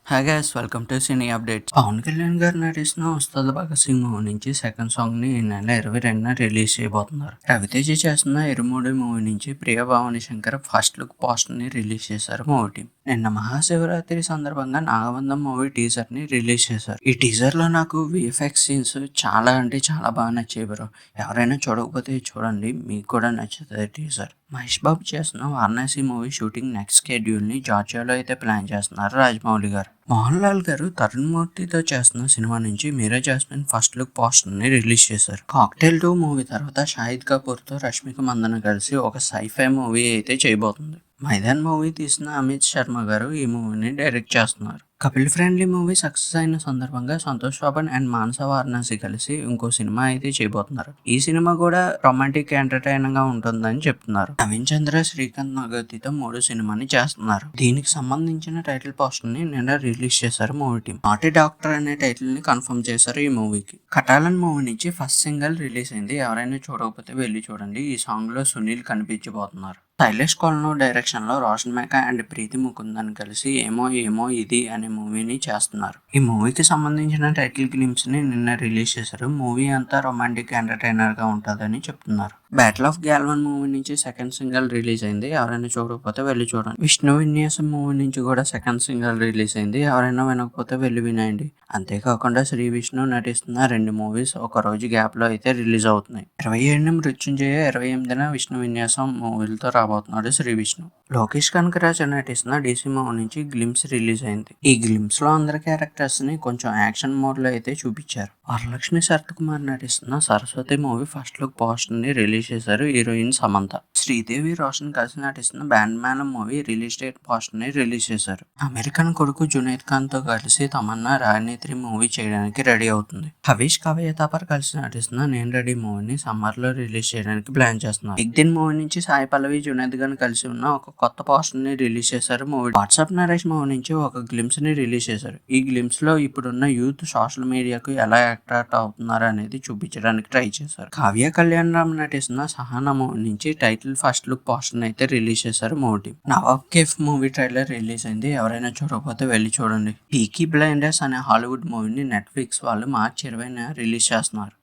Hi guys, welcome to cine updates. Pawan Kalyan గారు నటిస్తున్న Ustaad Bhagat Singh movie నుంచి సెకండ్ సాంగ్ ని ఈ నెల 22న రిలీజ్ చేయబోతున్నారు. రవితేజ చేస్తున్న ఇరుమూడి మూవీ నుంచి Priya Bhavani Shankar first look poster ని రిలీజ్ చేశారు మూవీ టీం. నిన్న మహాశివరాత్రి సందర్భంగా నాగబంధం మూవీ టీజర్ ని రిలీజ్ చేశారు. ఈ టీజర్ లో నాకు విఎఫ్ఎక్స్ సీన్స్ చాలా అంటే చాలా బాగా నచ్చాయి బ్రో. ఎవరైనా చూడకపోతే చూడండి, మీకు కూడా నచ్చుతుంది టీజర్. మహేష్ బాబు చేస్తున్న Varanasi movie shooting next schedule ని జార్జియాలో అయితే ప్లాన్ చేస్తున్నారు రాజమౌళి గారు. మోహన్ లాల్ గారు తరుణ్ మూర్తితో చేస్తున్న సినిమా నుంచి మీరా జాస్మిన్ ఫస్ట్ లుక్ పోస్టర్ ని రిలీజ్ చేశారు. కాక్టైల్ 2 మూవీ తర్వాత షాహిద్ కపూర్ తో రష్మిక మందన కలిసి ఒక సైఫై మూవీ అయితే చేయబోతుంది. మైదాన్ మూవీ తీసిన అమిత్ శర్మ గారు ఈ మూవీని డైరెక్ట్ చేస్తున్నారు. కపిల్ ఫ్రెండ్లీ మూవీ సక్సెస్ అయిన సందర్భంగా సంతోష్ బాబన్ అండ్ మానస వారణాసి కలిసి ఇంకో సినిమా అయితే చేయబోతున్నారు. ఈ సినిమా కూడా రొమాంటిక్ ఎంటర్టైనింగ్ గా ఉంటుందని చెప్తున్నారు. నవీన్ చంద్ర శ్రీకాంత్ నగతితో 3 సినిమాని చేస్తున్నారు. దీనికి సంబంధించిన టైటిల్ పోస్టర్ ని నిన్న రిలీజ్ చేశారు మూవీ టీం. నాటి డాక్టర్ అనే టైటిల్ ని కన్ఫర్మ్ చేశారు ఈ మూవీకి. కటాలన్ మూవీ నుంచి ఫస్ట్ సింగిల్ రిలీజ్ అయింది. ఎవరైనా చూడకపోతే వెళ్ళి చూడండి. ఈ సాంగ్ లో సునీల్ కనిపించబోతున్నారు. శైలేష్ కొలను డైరెక్షన్ లో రోషన్ మేకా అండ్ ప్రీతి ముకుందన్ కలిసి ఏమో ఏమో ఇది అనే మూవీని చేస్తున్నారు. ఈ మూవీకి సంబంధించిన టైటిల్ గ్లింప్స్ ని నిన్న రిలీజ్ చేశారు. మూవీ అంతా రొమాంటిక్ ఎంటర్టైనర్ గా ఉంటుందని చెప్తున్నారు. బ్యాటిల్ ఆఫ్ గ్యాల్వన్ మూవీ నుంచి సెకండ్ సింగిల్ రిలీజ్ అయింది. ఎవరైనా చూడకపోతే వెళ్ళి చూడండి. విష్ణు విన్యాసం మూవీ నుంచి కూడా సెకండ్ సింగిల్ రిలీజ్ అయింది. ఎవరైనా వినకపోతే వెళ్ళి వినండి. అంతేకాకుండా శ్రీ విష్ణు నటిస్తున్న 2 మూవీస్ ఒక రోజు గ్యాప్ లో అయితే రిలీజ్ అవుతున్నాయి. 27న మృత్యుంజయ, 28న విష్ణు విన్యాసం మూవీలతో రాబోతున్నాడు శ్రీ విష్ణు. లోకేష్ కనకరాజ్ నటిస్తున్న డీసీ మూవీ నుంచి గ్లిమ్స్ రిలీజ్ అయింది. ఈ గ్లిమ్స్ లో అందరి క్యారెక్టర్స్ ని కొంచెం యాక్షన్ మోడ్ లో అయితే చూపించారు. వరలక్ష్మి శరత్ కుమార్ నటిస్తున్న Saraswati movie first look poster ని రిలీజ్ చేశారు హీరోయిన్ సమంత. శ్రీదేవి రోషన్ కలిసి నటిస్తున్న band man movie release date poster ని రిలీజ్ చేశారు. అమెరికన్ కొడుకు జునైద్ ఖాన్ తో కలిసి తమన్నా రాజనీతి మూవీ చేయడానికి రెడీ అవుతుంది. హవీష్ కవయ తాపర్ కలిసి నటిస్తున్న నేను రెడీ మూవీని సమ్మర్ లో రిలీజ్ చేయడానికి ప్లాన్ చేస్తున్నారు. బిగ్ దిన్ మూవీ నుంచి సాయి పల్లవి జునైద్ ఖాన్ కలిసి ఉన్న ఒక కొత్త పోస్టర్ ని రిలీజ్ చేశారు మూవీ. వాట్సాప్ నరేష్ మూవీ నుంచి ఒక గ్లిమ్స్ ని రిలీజ్ చేశారు. ఈ గ్లిమ్స్ లో ఇప్పుడున్న యూత్ సోషల్ మీడియాకు ఎలా అట్రాక్ట్ అవుతున్నారు అనేది చూపించడానికి ట్రై చేశారు. కావ్య కళ్యాణ్ రామ్ నటిస్తున్న సహానా మూవీ నుంచి టైటిల్ ఫస్ట్ లుక్ పోస్టర్ అయితే రిలీజ్ చేశారు movie. Nawab cafe movie trailer release అయింది. ఎవరైనా చూడకపోతే వెళ్ళి చూడండి. పీకీ బ్లైండర్స్ అనే హాలీవుడ్ మూవీని నెట్ఫ్లిక్స్ వాళ్ళు మార్చి 20న రిలీజ్ చేస్తున్నారు.